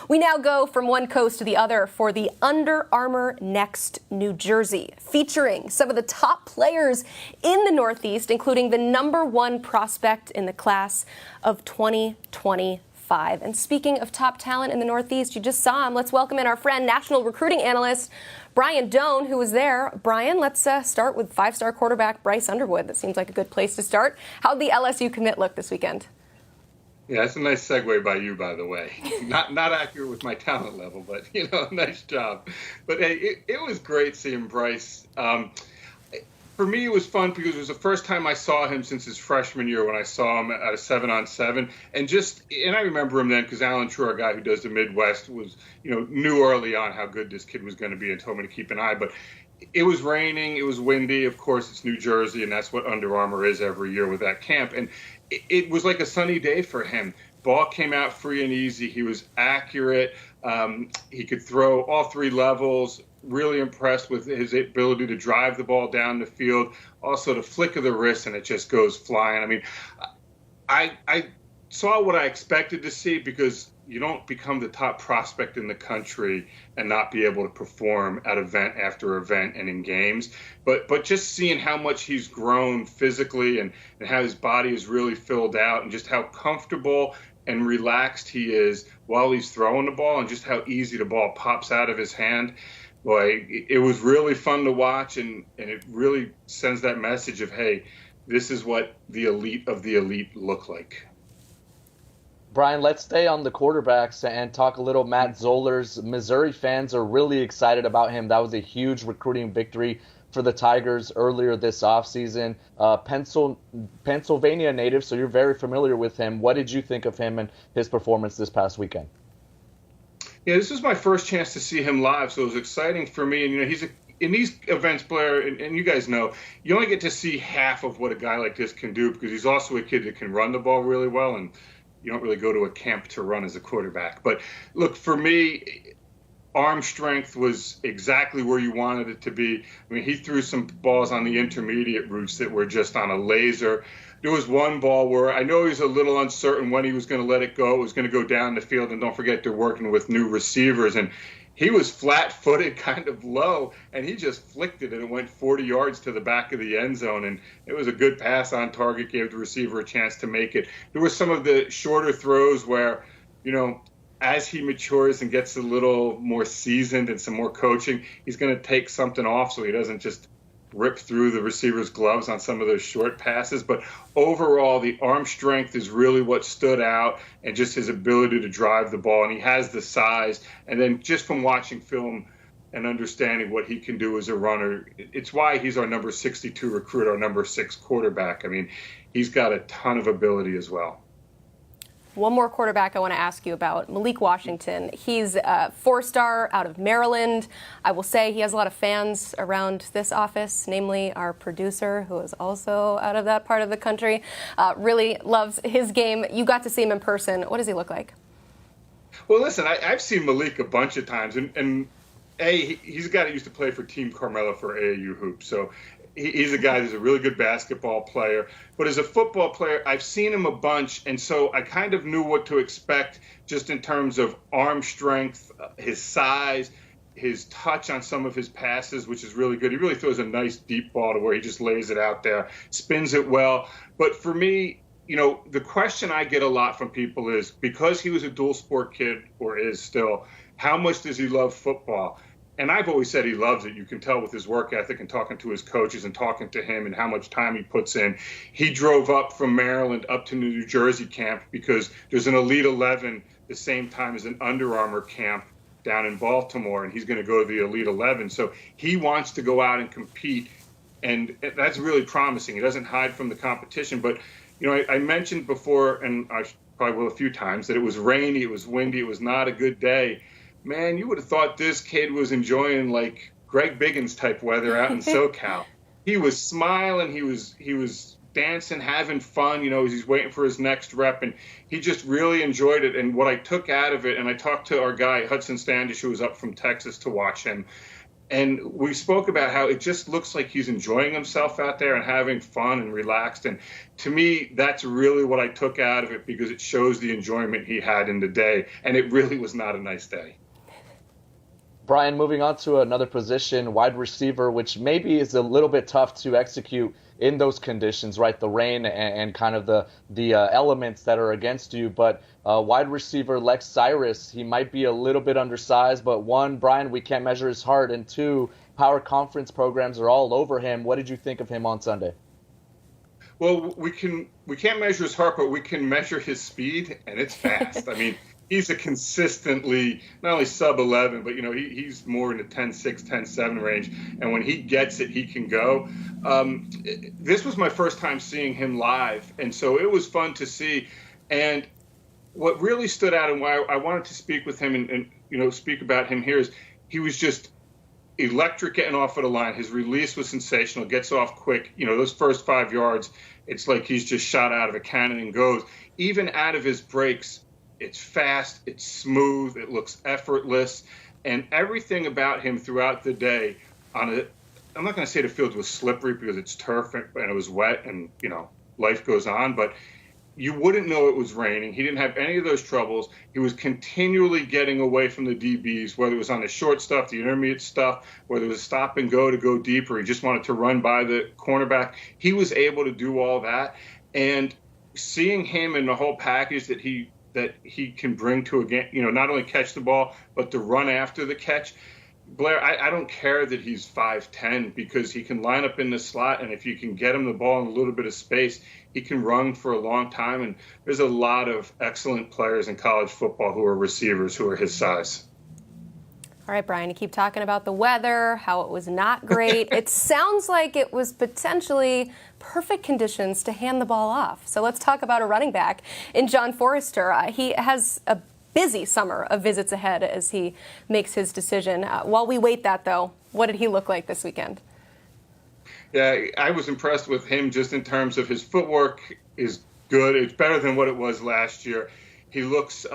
We now go from one coast to the other for the Under Armour Next New Jersey, featuring some of the top players in the Northeast, including the #1 prospect in the class of 2025. And speaking of top talent in the Northeast, you just saw him. Let's welcome in our friend, national recruiting analyst, Dohn, who was there. Brian, let's start with 5-star quarterback Bryce Underwood. That seems like a good place to start. How'd the LSU commit look this weekend? Yeah, that's a nice segue by you, by the way. Not accurate with my talent level, but, nice job. But, hey, it was great seeing Bryce. For me, it was fun because it was the first time I saw him since his freshman year when I saw him at a 7-on-7. And I remember him then because Alan True, our guy who does the Midwest, was, knew early on how good this kid was going to be and told me to keep an eye. But it was raining. It was windy. Of course, it's New Jersey, and that's what Under Armour is every year with that camp. And it was like a sunny day for him. Ball came out free and easy. He was accurate. He could throw all three levels. Really impressed with his ability to drive the ball down the field. Also, the flick of the wrist, and it just goes flying. I mean, I saw what I expected to see because you don't become the top prospect in the country and not be able to perform at event after event and in games. But just seeing how much he's grown physically and how his body is really filled out and just how comfortable and relaxed he is while he's throwing the ball and just how easy the ball pops out of his hand. Boy, it was really fun to watch, and it really sends that message of, hey, this is what the elite of the elite look like. Brian, let's stay on the quarterbacks and talk a little Matt Zollers. Missouri fans are really excited about him. That was a huge recruiting victory for the Tigers earlier this offseason. Pennsylvania native, so you're very familiar with him. What did you think of him and his performance this past weekend? Yeah, this was my first chance to see him live, so it was exciting for me. And, he's in these events, Blair, and you guys know, you only get to see half of what a guy like this can do because he's also a kid that can run the ball really well, and you don't really go to a camp to run as a quarterback. But, look, for me, arm strength was exactly where you wanted it to be. I mean, he threw some balls on the intermediate routes that were just on a laser. There was one ball where I know he was a little uncertain when he was going to let it go. It was going to go down the field, and don't forget they're working with new receivers. And he was flat-footed, kind of low, and he just flicked it, and it went 40 yards to the back of the end zone. And it was a good pass on target, gave the receiver a chance to make it. There were some of the shorter throws where, as he matures and gets a little more seasoned and some more coaching, he's going to take something off so he doesn't just rip through the receiver's gloves on some of those short passes. But overall, the arm strength is really what stood out, and just his ability to drive the ball. And he has the size. And then just from watching film and understanding what he can do as a runner, it's why he's our number 62 recruit, our number 6 quarterback. I mean, he's got a ton of ability as well. One more quarterback I want to ask you about, Malik Washington. He's a 4-star out of Maryland. I will say he has a lot of fans around this office, namely our producer, who is also out of that part of the country. Really loves his game. You got to see him in person. What does he look like? Well, listen, I've seen Malik a bunch of times, and he's a guy that used to play for Team Carmelo for AAU hoops. So he's a guy who's a really good basketball player. But as a football player, I've seen him a bunch, and so I kind of knew what to expect just in terms of arm strength, his size, his touch on some of his passes, which is really good. He really throws a nice deep ball to where he just lays it out there, spins it well. But for me, the question I get a lot from people is, because he was a dual sport kid, or is still, how much does he love football? And I've always said he loves it. You can tell with his work ethic and talking to his coaches and talking to him and how much time he puts in. He drove up from Maryland up to New Jersey camp because there's an Elite 11 the same time as an Under Armour camp down in Baltimore, and he's going to go to the Elite 11. So he wants to go out and compete, and that's really promising. He doesn't hide from the competition. But, I mentioned before, and I probably will a few times, that it was rainy, it was windy, it was not a good day. Man, you would have thought this kid was enjoying like Greg Biggins type weather out in SoCal. He was smiling, he was dancing, having fun, he's waiting for his next rep, and he just really enjoyed it. And what I took out of it, and I talked to our guy Hudson Standish, who was up from Texas to watch him, And we spoke about how it just looks like he's enjoying himself out there and having fun and relaxed. And to me, that's really what I took out of it, because it shows the enjoyment he had in the day. And it really was not a nice day. Brian, moving on to another position, wide receiver, which maybe is a little bit tough to execute in those conditions, right? The rain and kind of the elements that are against you. But wide receiver Lex Cyrus, he might be a little bit undersized, but one, Brian, we can't measure his heart, and two, power conference programs are all over him. What did you think of him on Sunday? Well, we can't measure his heart, but we can measure his speed, and it's fast. I mean, he's a consistently not only sub 11, but he's more in the 10.6, 10.7 range. And when he gets it, he can go. This was my first time seeing him live, and so it was fun to see. And what really stood out and why I wanted to speak with him and speak about him here is he was just electric getting off of the line. His release was sensational, gets off quick. Those first 5 yards, it's like he's just shot out of a cannon and goes. Even out of his breaks, it's fast, it's smooth, it looks effortless, and everything about him throughout the day I'm not going to say the field was slippery because it's turf and it was wet and, life goes on, but you wouldn't know it was raining. He didn't have any of those troubles. He was continually getting away from the DBs, whether it was on the short stuff, the intermediate stuff, whether it was stop and go to go deeper. He just wanted to run by the cornerback. He was able to do all that. And seeing him in the whole package that he can bring to a game, not only catch the ball, but to run after the catch. Blair, I don't care that he's 5'10", because he can line up in the slot, and if you can get him the ball in a little bit of space, he can run for a long time. And there's a lot of excellent players in college football who are receivers who are his size. All right, Brian, you keep talking about the weather, how it was not great. It sounds like it was potentially perfect conditions to hand the ball off. So let's talk about a running back in John Forster. He has a busy summer of visits ahead as he makes his decision. While we wait that, though, what did he look like this weekend? Yeah, I was impressed with him just in terms of his footwork is good. It's better than what it was last year. He looks,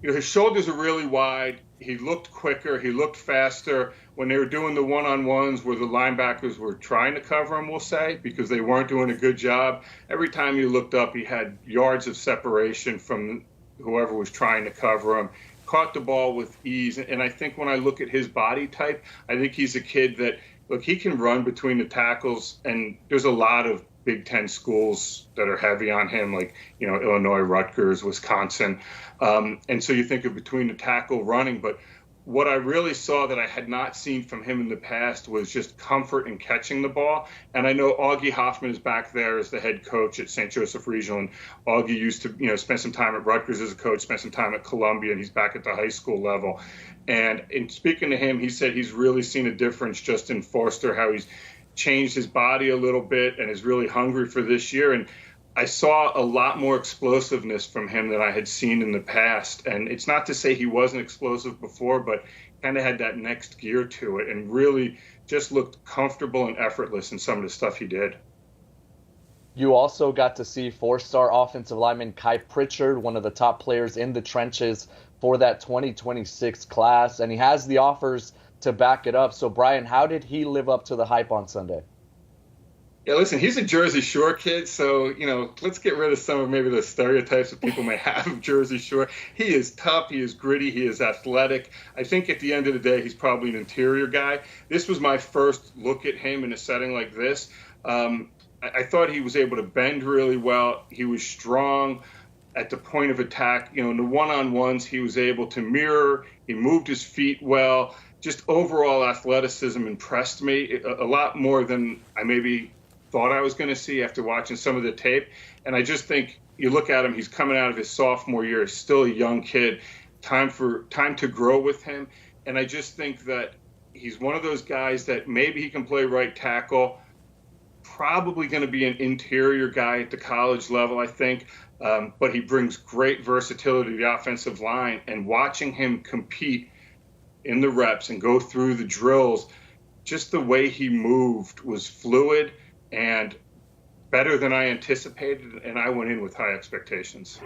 his shoulders are really wide. He looked quicker. He looked faster. When they were doing the one-on-ones where the linebackers were trying to cover him, we'll say, because they weren't doing a good job, every time you looked up, he had yards of separation from whoever was trying to cover him, caught the ball with ease. And I think when I look at his body type, I think he's a kid that, look, he can run between the tackles, and there's a lot of Big Ten schools that are heavy on him, like, Illinois, Rutgers, Wisconsin. And so you think of between the tackle running, but what I really saw that I had not seen from him in the past was just comfort in catching the ball. And I know Augie Hoffman is back there as the head coach at St. Joseph Regional. And Augie used to, spend some time at Rutgers as a coach, spent some time at Columbia, and he's back at the high school level. And in speaking to him, he said he's really seen a difference just in Forster, how he's changed his body a little bit and is really hungry for this year. And I saw a lot more explosiveness from him than I had seen in the past. And it's not to say he wasn't explosive before, but kind of had that next gear to it and really just looked comfortable and effortless in some of the stuff he did. You also got to see four-star offensive lineman Kai Pritchard, one of the top players in the trenches for that 2026 class, and he has the offers to back it up. So, Brian, how did he live up to the hype on Sunday? Yeah, listen, he's a Jersey Shore kid, so, let's get rid of some of maybe the stereotypes that people may have of Jersey Shore. He is tough, he is gritty, he is athletic. I think at the end of the day, he's probably an interior guy. This was my first look at him in a setting like this. I thought he was able to bend really well. He was strong at the point of attack. In the one-on-ones, he was able to mirror. He moved his feet well. Just overall athleticism impressed me a lot more than I maybe thought I was going to see after watching some of the tape. And I just think you look at him, he's coming out of his sophomore year, still a young kid, time to grow with him. And I just think that he's one of those guys that maybe he can play right tackle, probably going to be an interior guy at the college level, I think. But he brings great versatility to the offensive line, and watching him compete in the reps and go through the drills, just the way he moved was fluid and better than I anticipated, and I went in with high expectations.